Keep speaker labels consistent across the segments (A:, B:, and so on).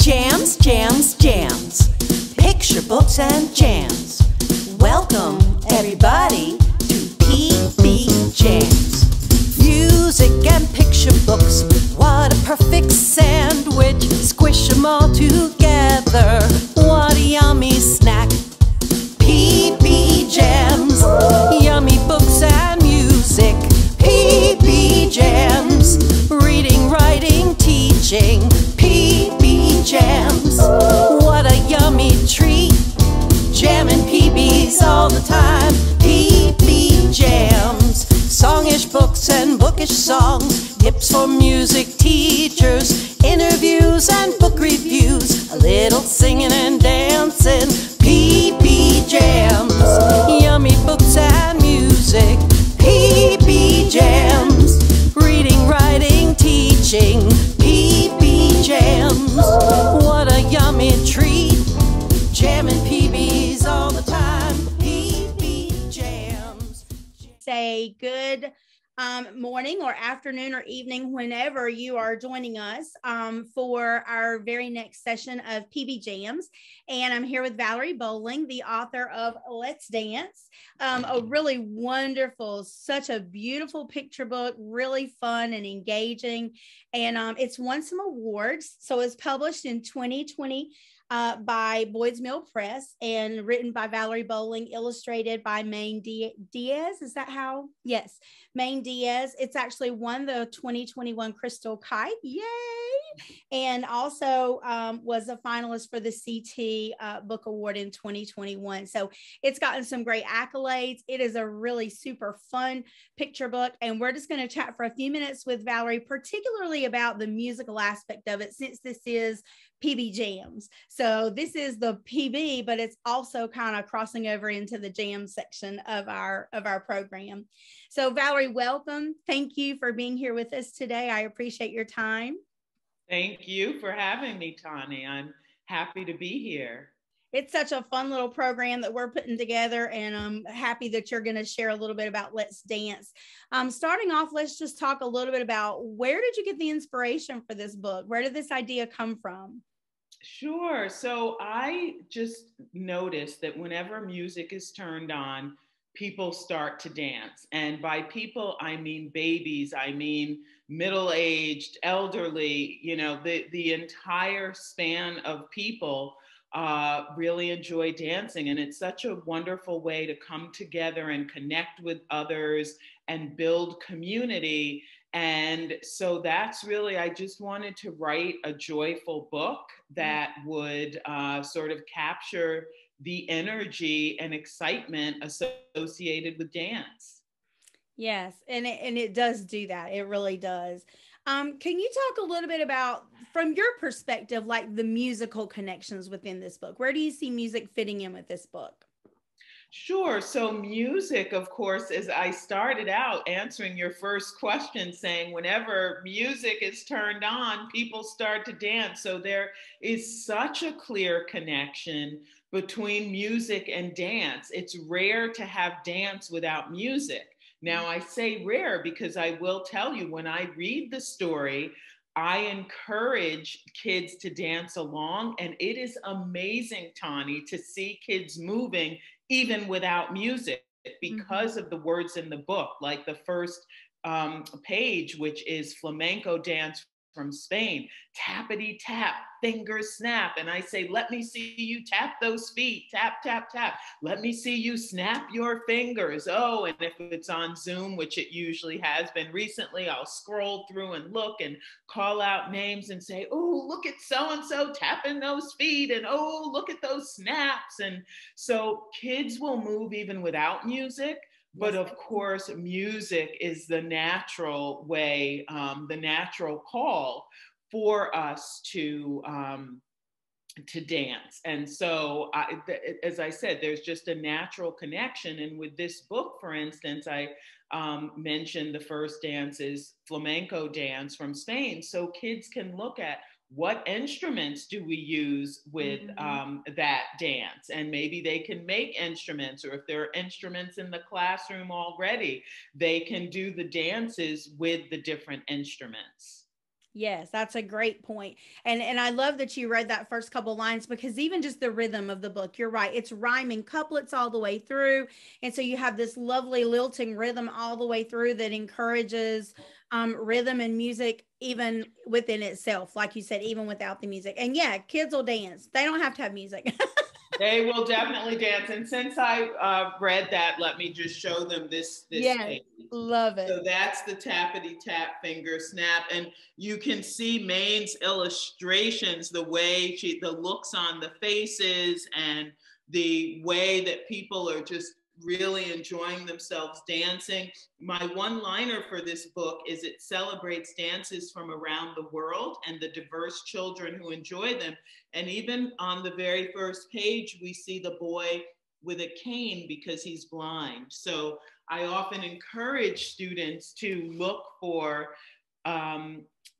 A: Jams, jams, jams. Picture books and jams. Welcome, everybody, to PB Jams. Music and picture books. What a perfect sandwich. Squish them all together. What a yummy snack. PB Jams. Yummy books and music. PB Jams. Reading, writing, teaching. PB Jams. What a yummy treat. Jamming PBs all the time. PB Jams. Songish books and bookish songs. Tips for music teachers. Interviews and book reviews. A little singing and dancing. PB Jams. Yummy books and music. PB Jams. Reading, writing, teaching. PB Jams. What a yummy treat. Jamming PBs all the time. PB Jams.
B: Say good morning or afternoon or evening whenever you are joining us for our very next session of PB Jams. And I'm here with Valerie Bowling, the author of Let's Dance, a really wonderful, such a beautiful picture book, really fun and engaging. And it's won some awards. So it's published in 2020 by Boyd's Mill Press and written by Valerie Bowling, illustrated by Maine Diaz. Is that how? Yes, Maine Diaz. It's actually won the 2021 Crystal Kite. Yay! And also was a finalist for the CT Book Award in 2021. So it's gotten some great accolades. It is a really super fun picture book. And we're just going to chat for a few minutes with Valerie, particularly about the musical aspect of it, since this is PB Jams. So this is the PB, but it's also kind of crossing over into the jam section of our program. So Valerie, welcome. Thank you for being here with us today. I appreciate your time.
C: Thank you for having me, Tani. I'm happy to be here.
B: It's such a fun little program that we're putting together, and I'm happy that you're going to share a little bit about Let's Dance. Starting off, let's just talk a little bit about, where did you get the inspiration for this book? Where did this idea come from?
C: Sure. So I just noticed that whenever music is turned on, people start to dance. And by people, I mean babies, I mean middle-aged, elderly, the entire span of people really enjoy dancing. And it's such a wonderful way to come together and connect with others and build community. And so that's really, I just wanted to write a joyful book that would sort of capture the energy and excitement associated with dance.
B: Yes, and it does do that. It really does. Can you talk a little bit about, from your perspective, like the musical connections within this book? Where do you see music fitting in with this book?
C: Sure. So music, of course, as I started out answering your first question, saying whenever music is turned on, people start to dance. So there is such a clear connection between music and dance. It's rare to have dance without music. Now, I say rare because I will tell you, when I read the story, I encourage kids to dance along, and it is amazing, Tani, to see kids moving even without music because of the words in the book, like the first page, which is flamenco dance from Spain, tappity tap, fingers snap. And I say, let me see you tap those feet, tap, tap, tap. Let me see you snap your fingers. Oh, and if it's on Zoom, which it usually has been recently, I'll scroll through and look and call out names and say, oh, look at so-and-so tapping those feet. And oh, look at those snaps. And so kids will move even without music. But of course, music is the natural way, the natural call for us to dance. And so, as I said, there's just a natural connection. And with this book, for instance, I mentioned the first dance is flamenco dance from Spain. So kids can look at, what instruments do we use with that dance? And maybe they can make instruments, or if there are instruments in the classroom already, they can do the dances with the different instruments.
B: Yes, that's a great point. And I love that you read that first couple lines, because even just the rhythm of the book, you're right. It's rhyming couplets all the way through. And so you have this lovely lilting rhythm all the way through that encourages rhythm and music even within itself, like you said, even without the music. And yeah, kids will dance. They don't have to have music.
C: They will definitely dance. And since I read that, let me just show them this
B: Yes,
C: page.
B: love it.
C: So that's the tappity tap finger snap. And you can see Maine's illustrations, the way the looks on the faces and the way that people are just really enjoying themselves dancing. My one liner for this book is it celebrates dances from around the world and the diverse children who enjoy them. And even on the very first page, we see the boy with a cane because he's blind. So I often encourage students to look for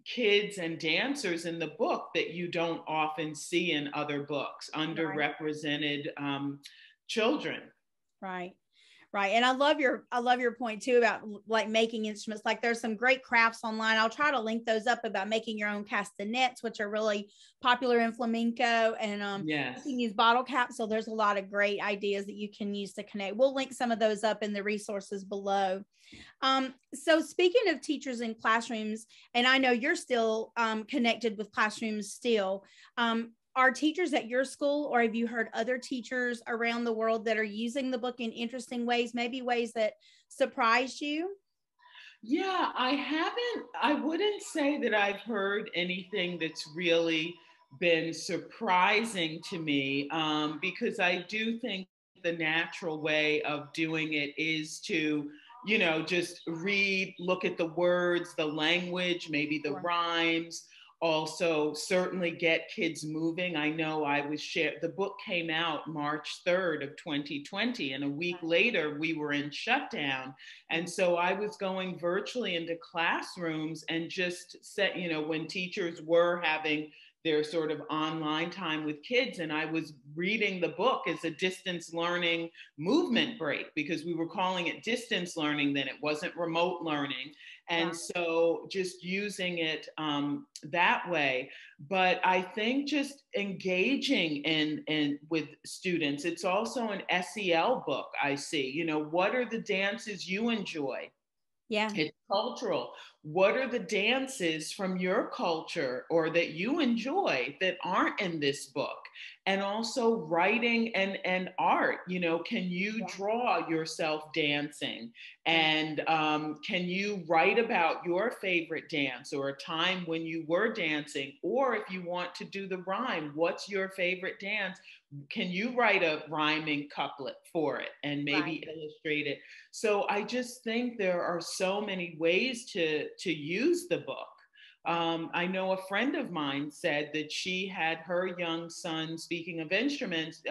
C: kids and dancers in the book that you don't often see in other books, underrepresented children.
B: Right. Right. And I love your point too about like making instruments. Like there's some great crafts online. I'll try to link those up about making your own castanets, which are really popular in flamenco, and
C: Yes.
B: you can use bottle caps. So there's a lot of great ideas that you can use to connect. We'll link some of those up in the resources below. So speaking of teachers in classrooms, and I know you're still connected with classrooms still, are teachers at your school, or have you heard other teachers around the world that are using the book in interesting ways, maybe ways that surprised you?
C: Yeah, I wouldn't say that I've heard anything that's really been surprising to me, because I do think the natural way of doing it is to, just read, look at the words, the language, maybe the rhymes, also certainly get kids moving. I know the book came out March 3rd of 2020, and a week later we were in shutdown. And so I was going virtually into classrooms and just when teachers were having their sort of online time with kids, and I was reading the book as a distance learning movement break, because we were calling it distance learning then, it wasn't remote learning. And so just using it that way. But I think just engaging in with students, it's also an SEL book. I see, what are the dances you enjoy?
B: Yeah.
C: It's cultural. What are the dances from your culture or that you enjoy that aren't in this book? And also writing and art, can you draw yourself dancing? And can you write about your favorite dance or a time when you were dancing? Or if you want to do the rhyme, what's your favorite dance? Can you write a rhyming couplet for it and maybe illustrate it? So I just think there are so many ways to use the book. I know a friend of mine said that she had her young son, speaking of instruments,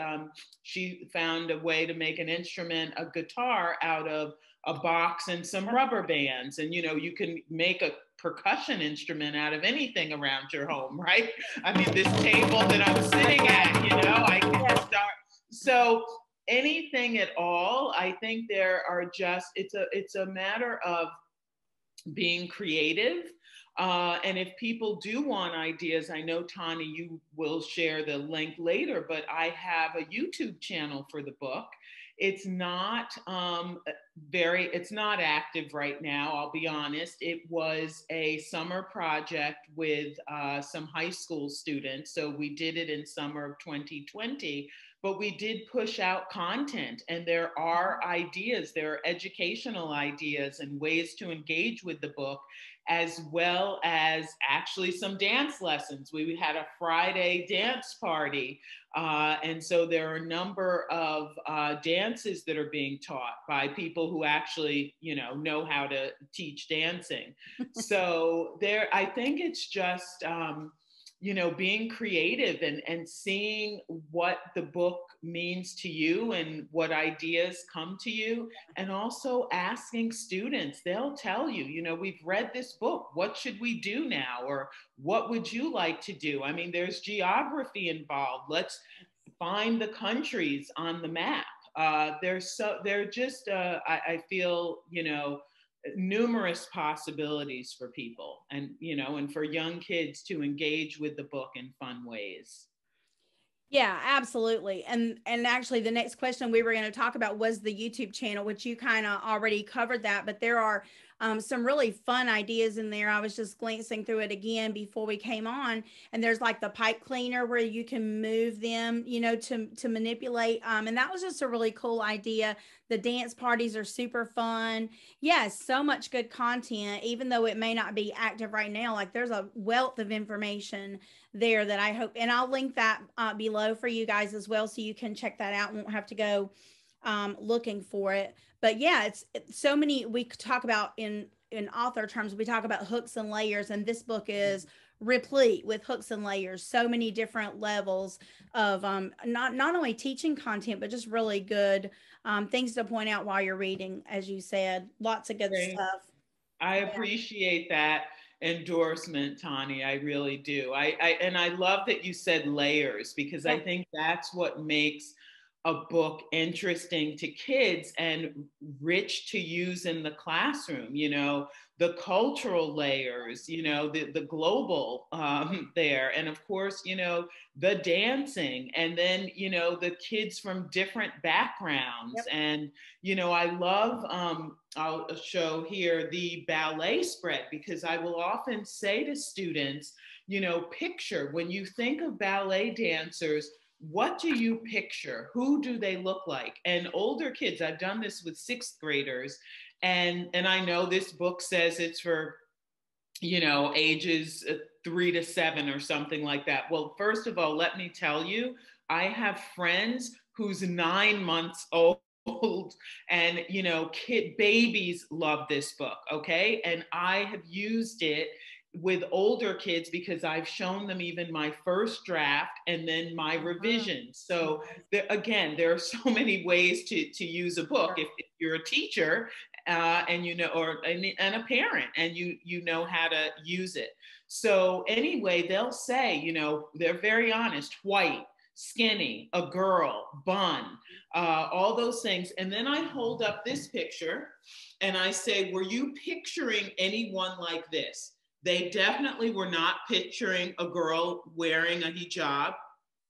C: she found a way to make an instrument, a guitar, out of a box and some rubber bands. And, you can make a percussion instrument out of anything around your home, right? I mean, this table that I'm sitting at, I can start. So anything at all. I think there are it's a matter of being creative. And if people do want ideas, I know, Tani, you will share the link later, but I have a YouTube channel for the book. It's not it's not active right now, I'll be honest. It was a summer project with some high school students. So we did it in summer of 2020, but we did push out content, and there are ideas, there are educational ideas and ways to engage with the book, as well as actually some dance lessons. We had a Friday dance party. And so there are a number of dances that are being taught by people who actually, know how to teach dancing. So I think it's just, being creative and seeing what the book means to you and what ideas come to you, and also asking students. They'll tell you, we've read this book, what should we do now? Or what would you like to do? I mean, there's geography involved. Let's find the countries on the map. I feel, numerous possibilities for people, and and for young kids to engage with the book in fun ways.
B: Yeah, absolutely. And actually the next question we were going to talk about was the YouTube channel, which you kind of already covered that, but there are some really fun ideas in there. I was just glancing through it again before we came on, and there's like the pipe cleaner where you can move them, to manipulate. And that was just a really cool idea. The dance parties are super fun. Yes, so much good content, even though it may not be active right now. Like there's a wealth of information there that I hope, and I'll link that below for you guys as well, so you can check that out and won't have to go looking for it. But yeah, it's so many. We talk about in author terms, we talk about hooks and layers, and this book is replete with hooks and layers. So many different levels of not only teaching content, but just really good things to point out while you're reading. As you said, lots of good stuff.
C: I appreciate that endorsement, Tani. I really do. And I love that you said layers, because I think that's what makes a book interesting to kids and rich to use in the classroom. The cultural layers, the global there, and of course, the dancing, and then the kids from different backgrounds. And I love I'll show here the ballet spread, because I will often say to students, picture, when you think of ballet dancers, what do you picture? Who do they look like? And older kids, I've done this with 6th graders, and I know this book says it's for ages 3 to 7 or something like that. Well, first of all, let me tell you, I have friends who's 9 months old, and babies love this book. Okay, and I have used it with older kids because I've shown them even my first draft and then my revisions. So again, there are so many ways to use a book. If you're a teacher and and a parent, and you know how to use it. So anyway, they'll say, they're very honest: white, skinny, a girl, bun, all those things. And then I hold up this picture and I say, were you picturing anyone like this? They definitely were not picturing a girl wearing a hijab.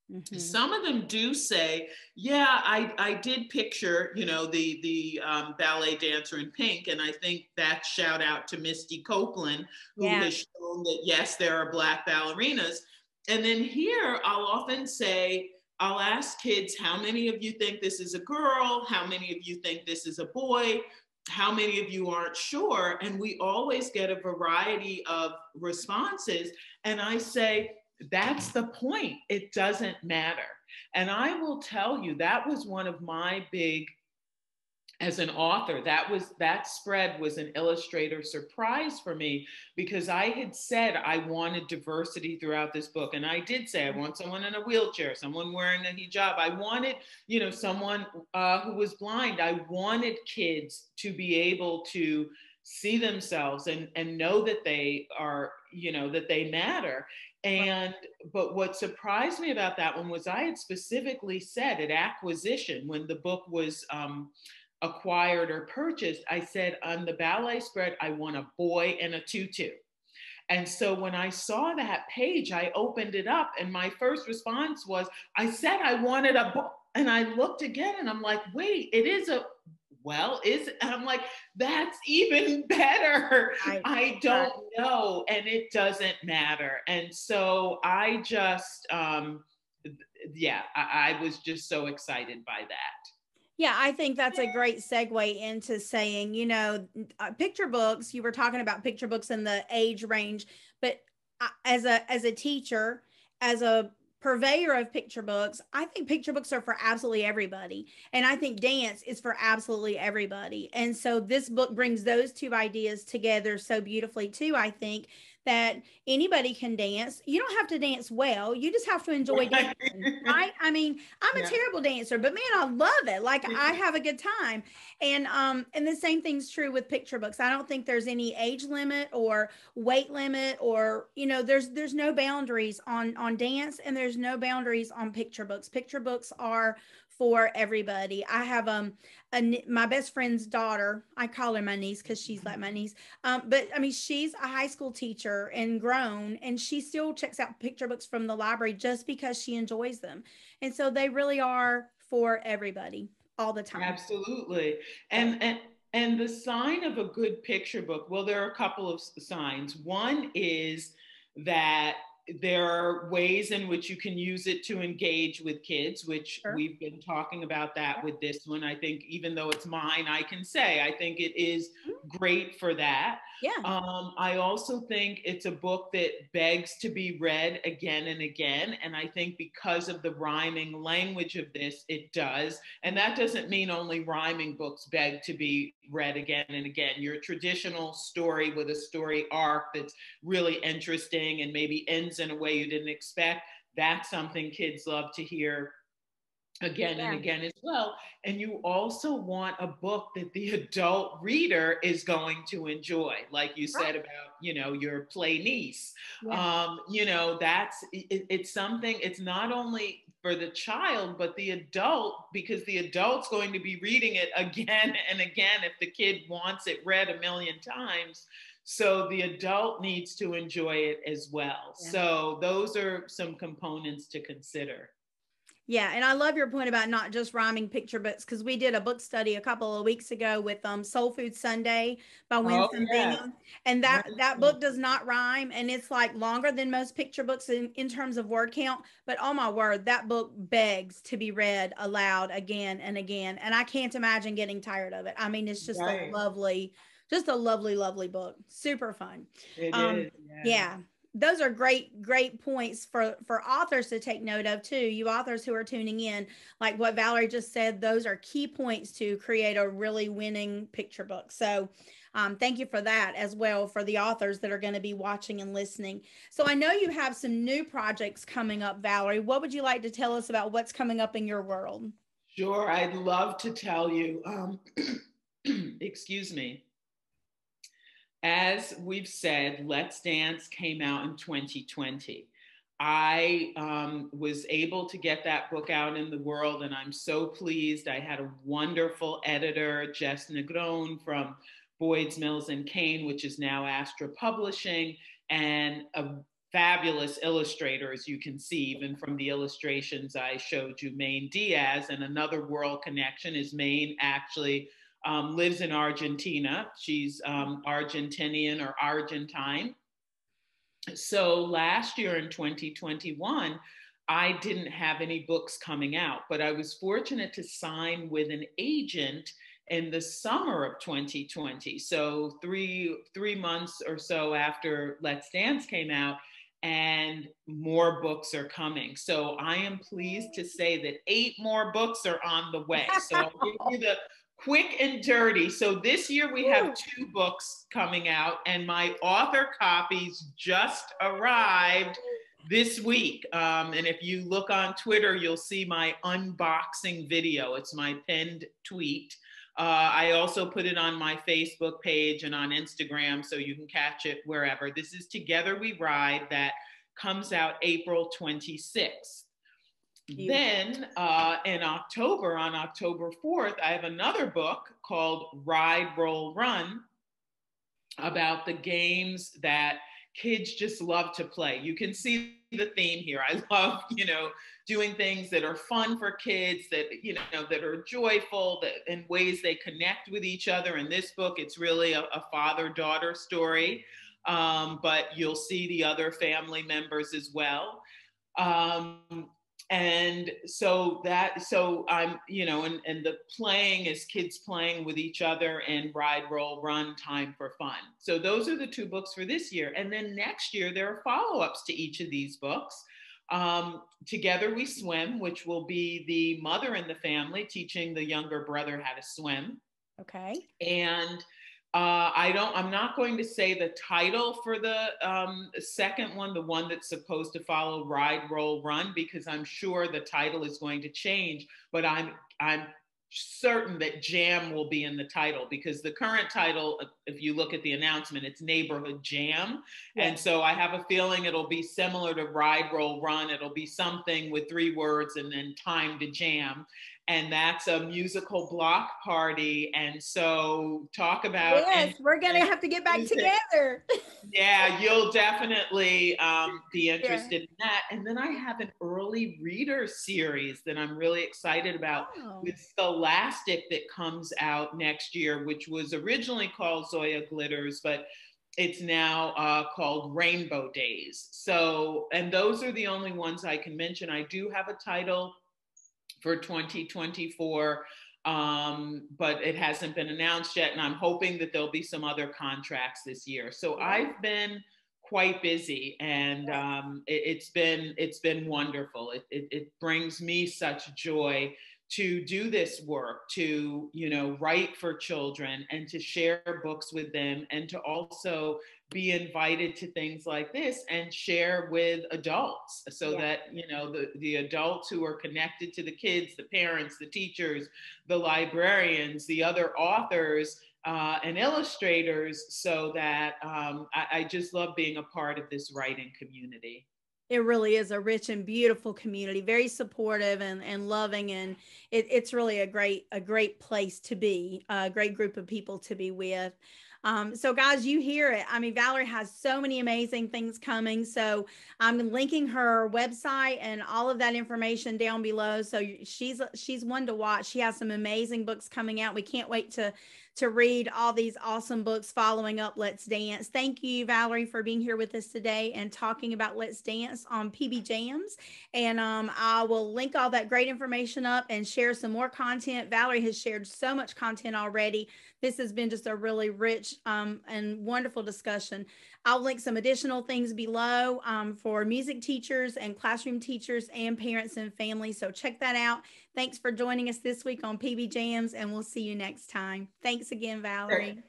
C: Mm-hmm. Some of them do say, yeah, I did picture, the ballet dancer in pink. And I think that shout out to Misty Copeland, who has shown that, yes, there are Black ballerinas. And then here I'll often say, I'll ask kids, how many of you think this is a girl? How many of you think this is a boy? How many of you aren't sure? And we always get a variety of responses. And I say, that's the point. It doesn't matter. And I will tell you, that was one of my big, as an author, that spread was an illustrator surprise for me, because I had said I wanted diversity throughout this book. And I did say, I want someone in a wheelchair, someone wearing a hijab. I wanted, someone who was blind. I wanted kids to be able to see themselves and know that they are, that they matter. But what surprised me about that one was I had specifically said at acquisition, when the book was acquired or purchased, I said, on the ballet spread, I want a boy in a tutu. And so when I saw that page, I opened it up, and my first response was, I said I wanted a boy. And I looked again and I'm like, wait, it is a, well, and I'm like, that's even better. I don't know. And it doesn't matter. And so I just, I was just so excited by that.
B: Yeah, I think that's a great segue into saying, picture books, you were talking about picture books and the age range, but as a teacher, as a purveyor of picture books, I think picture books are for absolutely everybody. And I think dance is for absolutely everybody. And so this book brings those two ideas together so beautifully too, I think, that anybody can dance. You don't have to dance well. You just have to enjoy dancing, right? I mean, I'm a terrible dancer, but man, I love it. Like, I have a good time. And the same thing's true with picture books. I don't think there's any age limit or weight limit, or, there's no boundaries on dance, and there's no boundaries on picture books. Picture books are for everybody. I have my best friend's daughter. I call her my niece because she's like my niece. But I mean, she's a high school teacher and grown, and she still checks out picture books from the library just because she enjoys them. And so they really are for everybody all the time.
C: Absolutely. And the sign of a good picture book, well, there are a couple of signs. One is that there are ways in which you can use it to engage with kids, which
B: Sure.
C: we've been talking about that with this one. I think even though it's mine, I can say I think it is great for that.
B: Yeah.
C: I also think it's a book that begs to be read again and again. And I think because of the rhyming language of this, it does. And that doesn't mean only rhyming books beg to be read again and again. Your traditional story with a story arc that's really interesting and maybe ends in a way you didn't expect, that's something kids love to hear again and again as well. And you also want a book that the adult reader is going to enjoy, like you said about, you know, your play niece. You know, it's something, it's not only for the child, but the adult, because the adult's going to be reading it again and again if the kid wants it read a million times. So the adult needs to enjoy it as well. So those are some components to consider.
B: Yeah, and I love your point about not just rhyming picture books, because we did a book study a couple of weeks ago with Soul Food Sunday by Winston Bingham, and that book does not rhyme, and it's like longer than most picture books in terms of word count. But oh my word, that book begs to be read aloud again and again, and I can't imagine getting tired of it. I mean, it's just a lovely, lovely book. Super fun.
C: It is.
B: Yeah. Those are great points for authors to take note of too. You authors who are tuning in, like what Valerie just said, those are key points to create a really winning picture book. So thank you for that as well for the authors that are going to be watching and listening. So I know you have some new projects coming up, Valerie. What would you like to tell us about what's coming up in your world?
C: Sure, I'd love to tell you. Excuse me. As we've said, Let's Dance came out in 2020. I was able to get that book out in the world, and I'm so pleased. I had a wonderful editor, Jess Negron from Boyd's Mills and Kane, which is now Astra Publishing, and a fabulous illustrator, as you can see, even from the illustrations I showed you, Maine Diaz. And another world connection is Maine actually lives in Argentina. She's Argentinian or Argentine. So last year in 2021, I didn't have any books coming out, but I was fortunate to sign with an agent in the summer of 2020. So three months or so after Let's Dance came out, and more books are coming. So I am pleased to say that 8 more books are on the way. So I'll give you the quick and dirty. So this year we have 2 books coming out, and my author copies just arrived this week. And if you look on Twitter, you'll see my unboxing video. It's my pinned tweet. I also put it on my Facebook page and on Instagram, so you can catch it wherever. This is Together We Ride, that comes out April 26th. Then in October, on October 4th, I have another book called Ride, Roll, Run, about the games that kids just love to play. You can see the theme here. I love, doing things that are fun for kids, that, that are joyful, that in ways they connect with each other. In this book, it's really a father-daughter story, but you'll see the other family members as well. And so I'm, and the playing is kids playing with each other, and Ride, Roll, Run, Time for Fun. So those are the 2 books for this year. And then next year, there are follow-ups to each of these books. Together We Swim, which will be the mother in the family teaching the younger brother how to swim.
B: Okay.
C: And I'm not going to say the title for the second one, the one that's supposed to follow Ride, Roll, Run, because I'm sure the title is going to change, but I'm certain that Jam will be in the title, because the current title, if you look at the announcement, it's Neighborhood Jam. Yes. And so I have a feeling it'll be similar to Ride, Roll, Run. It'll be something with 3 words and then time to jam. and that's a musical block party. And so talk about
B: Yes, we're gonna have to get back
C: music.
B: together.
C: Yeah, you'll definitely be
B: Yeah.
C: interested in that. And then I have an early reader series that I'm really excited about
B: Oh.
C: with Scholastic that comes out next year, which was originally called Zoya Glitters, but it's now called Rainbow Days. So, and those are the only ones I can mention. I do have a title for 2024, but it hasn't been announced yet. And I'm hoping that there'll be some other contracts this year. So I've been quite busy, and it's been wonderful. It brings me such joy to do this work, to write for children and to share books with them, and to also be invited to things like this and share with adults, so that the adults who are connected to the kids, the parents, the teachers, the librarians, the other authors and illustrators, so that I just love being a part of this writing community.
B: It really is a rich and beautiful community, very supportive and loving, and it's really a great place to be, a great group of people to be with. So guys, you hear it. I mean, Valerie has so many amazing things coming. So I'm linking her website and all of that information down below. So she's one to watch. She has some amazing books coming out. We can't wait to read all these awesome books following up Let's Dance. Thank you, Valerie, for being here with us today and talking about Let's Dance on PB Jams. And I will link all that great information up and share some more content. Valerie has shared so much content already. This has been just a really rich and wonderful discussion. I'll link some additional things below for music teachers and classroom teachers and parents and families. So check that out. Thanks for joining us this week on PB Jams, and we'll see you next time. Thanks again, Valerie.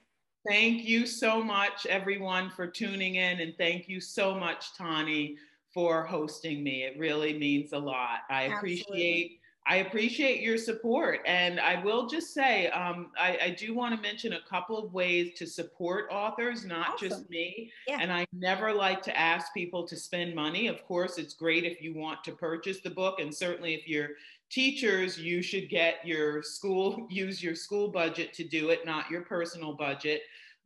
C: Thank you so much, everyone, for tuning in. And thank you so much, Tani, for hosting me. It really means a lot. I appreciate your support. And I will just say, I do want to mention a couple of ways to support authors, not just me.
B: Yeah.
C: And I never like to ask people to spend money. Of course, it's great if you want to purchase the book. And certainly if you're teachers, you should use your school budget to do it, not your personal budget.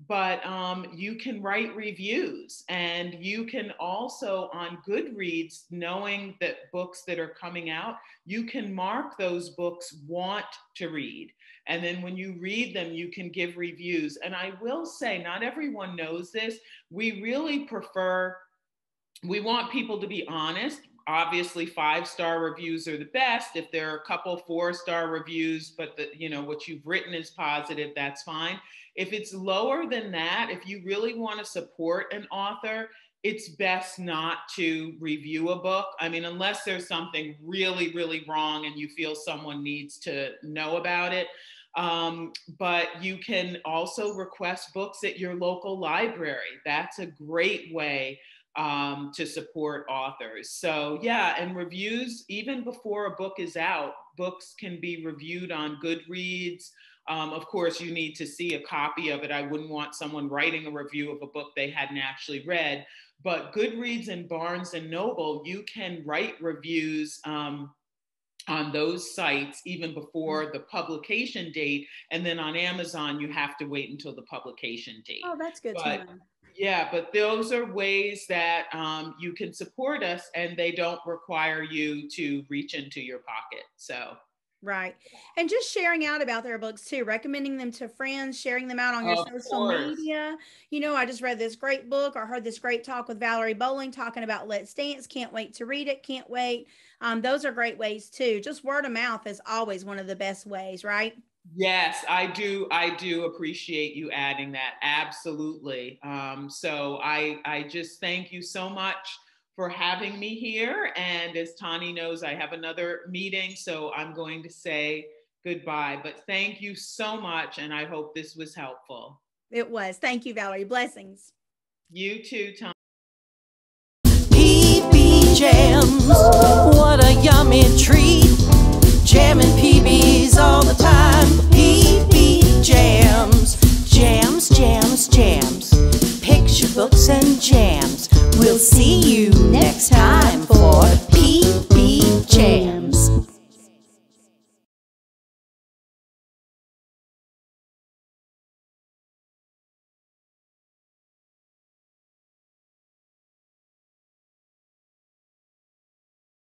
C: But you can write reviews, and you can also, on Goodreads, knowing that books that are coming out, you can mark those books want to read. And then when you read them, you can give reviews. And I will say, not everyone knows this. We want people to be honest. Obviously, 5-star reviews are the best. If there are a couple 4-star reviews, but what you've written is positive, that's fine. If it's lower than that, if you really want to support an author, it's best not to review a book. I mean, unless there's something really, really wrong and you feel someone needs to know about it. But you can also request books at your local library. That's a great way to support authors. So yeah, and reviews, even before a book is out, books can be reviewed on Goodreads. Of course, you need to see a copy of it. I wouldn't want someone writing a review of a book they hadn't actually read. But Goodreads and Barnes and Noble, you can write reviews on those sites even before the publication date. And then on Amazon, you have to wait until the publication date.
B: Oh, that's good to know.
C: Yeah, but those are ways that you can support us, and they don't require you to reach into your pocket. So.
B: Right. And just sharing out about their books too, recommending them to friends, sharing them out on your social media. I just read this great book or heard this great talk with Valerie Bowling talking about Let's Dance. Can't wait to read it. Can't wait. Those are great ways too. Just word of mouth is always one of the best ways, right?
C: Yes, I do appreciate you adding that. Absolutely. So I just thank you so much for having me here. And as Tani knows, I have another meeting, so I'm going to say goodbye. But thank you so much, and I hope this was helpful.
B: It was. Thank you, Valerie. Blessings.
C: You too, Tani.